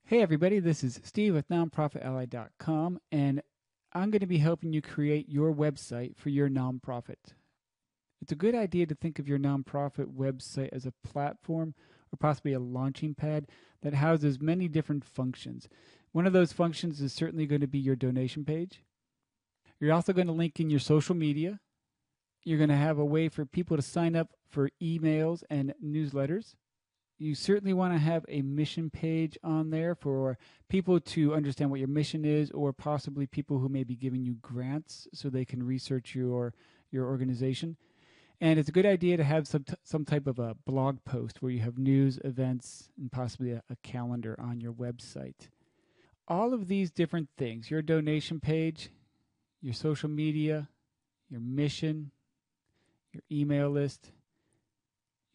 Hey everybody, this is Steve with nonprofitally.com, and I'm going to be helping you create your website for your nonprofit. It's a good idea to think of your nonprofit website as a platform or possibly a launching pad that houses many different functions. One of those functions is certainly going to be your donation page. You're also going to link in your social media. You're going to have a way for people to sign up for emails and newsletters. You certainly want to have a mission page on there for people to understand what your mission is, or possibly people who may be giving you grants so they can research your organization. And it's a good idea to have some type of a blog post where you have news, events, and possibly a calendar on your website. All of these different things, your donation page, your social media, your mission, your email list,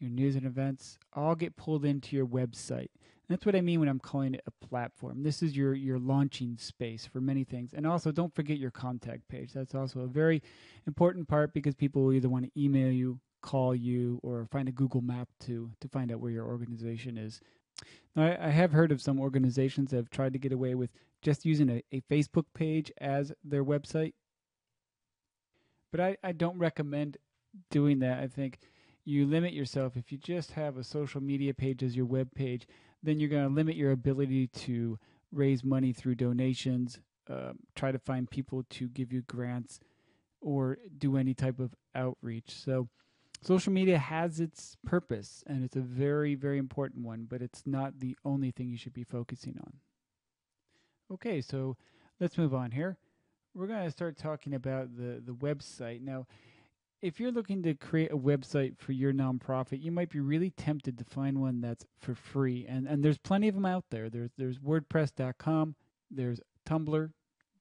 your news and events, all get pulled into your website. And that's what I mean when I'm calling it a platform. This is your launching space for many things. And also, don't forget your contact page. That's also a very important part, because people will either want to email you, call you, or find a Google map to find out where your organization is. Now, I have heard of some organizations that have tried to get away with just using a Facebook page as their website. But I don't recommend doing that. I think you limit yourself. If you just have a social media page as your web page, then you're going to limit your ability to raise money through donations, try to find people to give you grants, or do any type of outreach. So social media has its purpose, and it's a very, very important one, but it's not the only thing you should be focusing on. Okay, so let's move on here. We're going to start talking about the website. Now, if you're looking to create a website for your nonprofit, you might be really tempted to find one that's for free. And there's plenty of them out there. There's WordPress.com, there's Tumblr,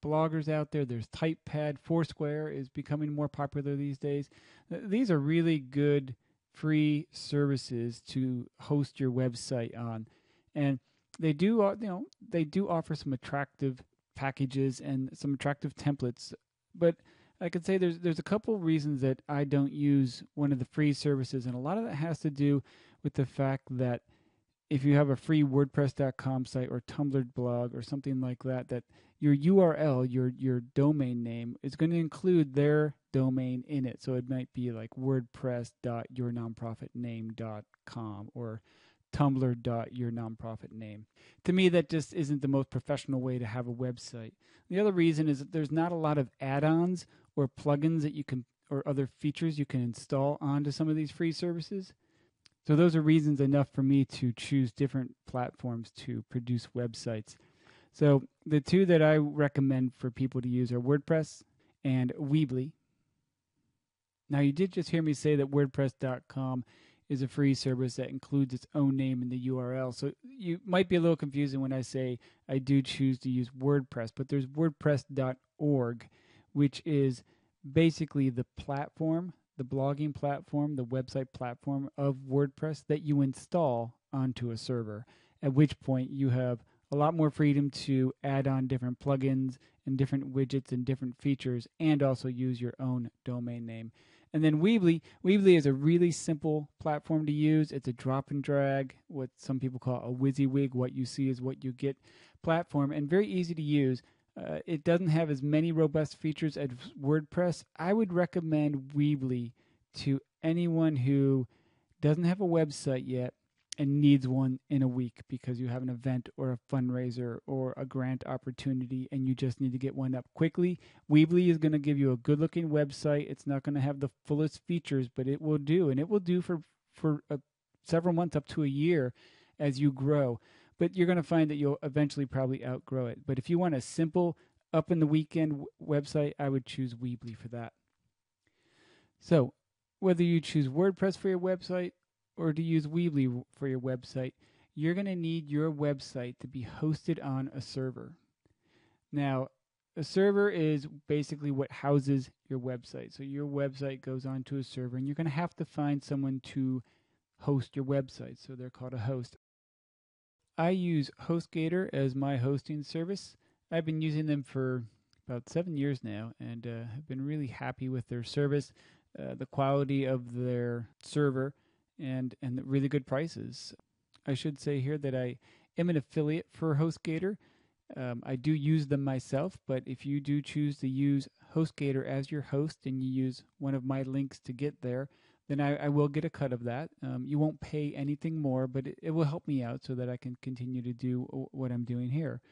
bloggers out there, there's TypePad, Foursquare is becoming more popular these days. These are really good free services to host your website on. And they do offer some attractive packages and some attractive templates, but I could say there's a couple reasons that I don't use one of the free services, and a lot of that has to do with the fact that if you have a free WordPress.com site or Tumblr blog or something like that, that your URL, your domain name, is going to include their domain in it. So it might be like wordpress.yournonprofitname.com or tumblr.yournonprofitname. To me, that just isn't the most professional way to have a website. The other reason is that there's not a lot of add-ons or plugins that you can, or other features you can install onto some of these free services. So those are reasons enough for me to choose different platforms to produce websites. So the two that I recommend for people to use are WordPress and Weebly. Now, you did just hear me say that WordPress.com is a free service that includes its own name in the URL. So you might be a little confusing when I say I do choose to use WordPress, but there's WordPress.org, which is basically the platform, the blogging platform, the website platform of WordPress that you install onto a server, at which point you have a lot more freedom to add on different plugins and different widgets and different features, and also use your own domain name. And then Weebly is a really simple platform to use. It's a drop and drag, what some people call a WYSIWYG, what you see is what you get platform, and very easy to use. It doesn't have as many robust features as WordPress. I would recommend Weebly to anyone who doesn't have a website yet and needs one in a week because you have an event or a fundraiser or a grant opportunity and you just need to get one up quickly. Weebly is going to give you a good looking website. It's not going to have the fullest features, but it will do, and it will do for several months up to a year as you grow. But you're going to find that you'll eventually probably outgrow it. But if you want a simple up in the weekend website, I would choose Weebly for that. So whether you choose WordPress for your website or to use Weebly for your website, you're going to need your website to be hosted on a server. Now, a server is basically what houses your website. So your website goes onto a server, and you're going to have to find someone to host your website. So they're called a host. I use HostGator as my hosting service. I've been using them for about 7 years now, and have been really happy with their service, the quality of their server, and the really good prices. I should say here that I am an affiliate for HostGator. I do use them myself, but if you do choose to use HostGator as your host and you use one of my links to get there, then I will get a cut of that. You won't pay anything more, but it will help me out so that I can continue to do what I'm doing here.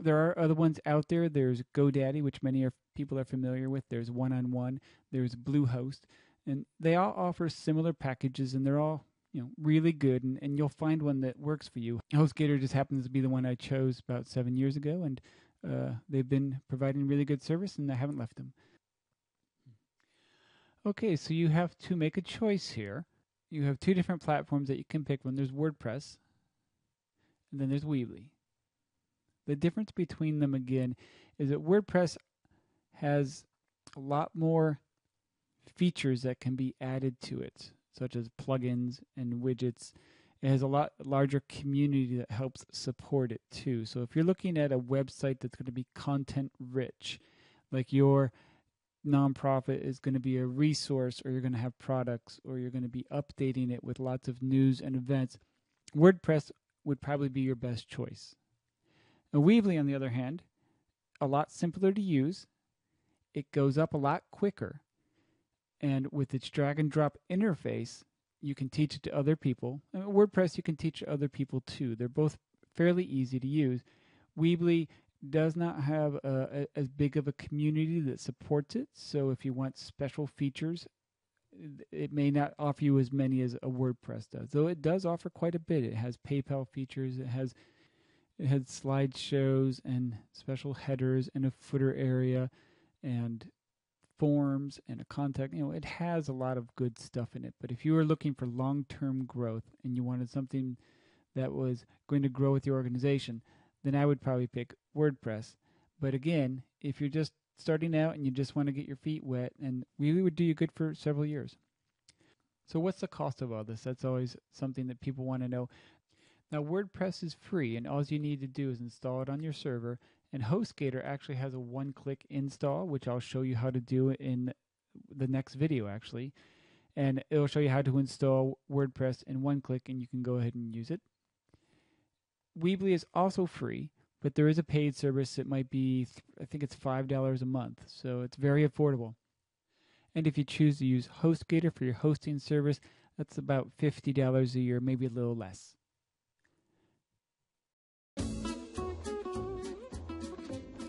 There are other ones out there. There's GoDaddy, which many people are familiar with. There's One-on-One. There's Bluehost. And they all offer similar packages, and they're all really good, and you'll find one that works for you. HostGator just happens to be the one I chose about 7 years ago, and they've been providing really good service, and I haven't left them. Okay, so you have to make a choice here. You have two different platforms that you can pick from. There's WordPress, and then there's Weebly. The difference between them, again, is that WordPress has a lot more features that can be added to it, such as plugins and widgets. It has a lot larger community that helps support it too. So if you're looking at a website that's going to be content rich, like your nonprofit is going to be a resource, or you're going to have products, or you're going to be updating it with lots of news and events, WordPress would probably be your best choice. Now, Weebly, on the other hand, a lot simpler to use. It goes up a lot quicker. And with its drag and drop interface, you can teach it to other people. And WordPress, you can teach to other people too. They're both fairly easy to use. Weebly does not have as big of a community that supports it. So if you want special features, it may not offer you as many as a WordPress does. Though it does offer quite a bit. It has PayPal features. It has slideshows and special headers and a footer area and forms and a contact. It has a lot of good stuff in it. But if you were looking for long-term growth and you wanted something that was going to grow with your organization, then I would probably pick WordPress. But again, if you're just starting out and you just want to get your feet wet, and Weebly would do you good for several years. So what's the cost of all this? That's always something that people want to know. Now, WordPress is free, and all you need to do is install it on your server. And HostGator actually has a one-click install, which I'll show you how to do in the next video, actually. And it'll show you how to install WordPress in one click, and you can go ahead and use it. Weebly is also free, but there is a paid service. It might be, I think it's $5 a month, so it's very affordable. And if you choose to use HostGator for your hosting service, that's about $50 a year, maybe a little less.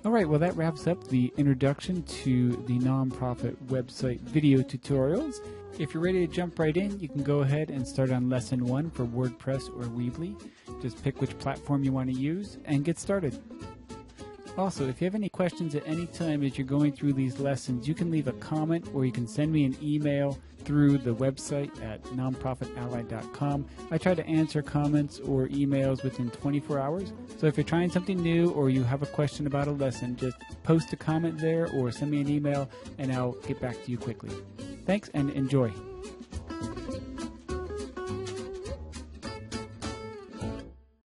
All right, well, that wraps up the introduction to the nonprofit website video tutorials. If you're ready to jump right in, you can go ahead and start on lesson 1 for WordPress or Weebly. Just pick which platform you want to use and get started. Also, if you have any questions at any time as you're going through these lessons, you can leave a comment or you can send me an email through the website at nonprofitally.com. I try to answer comments or emails within 24 hours. So if you're trying something new or you have a question about a lesson, just post a comment there or send me an email and I'll get back to you quickly. Thanks and enjoy.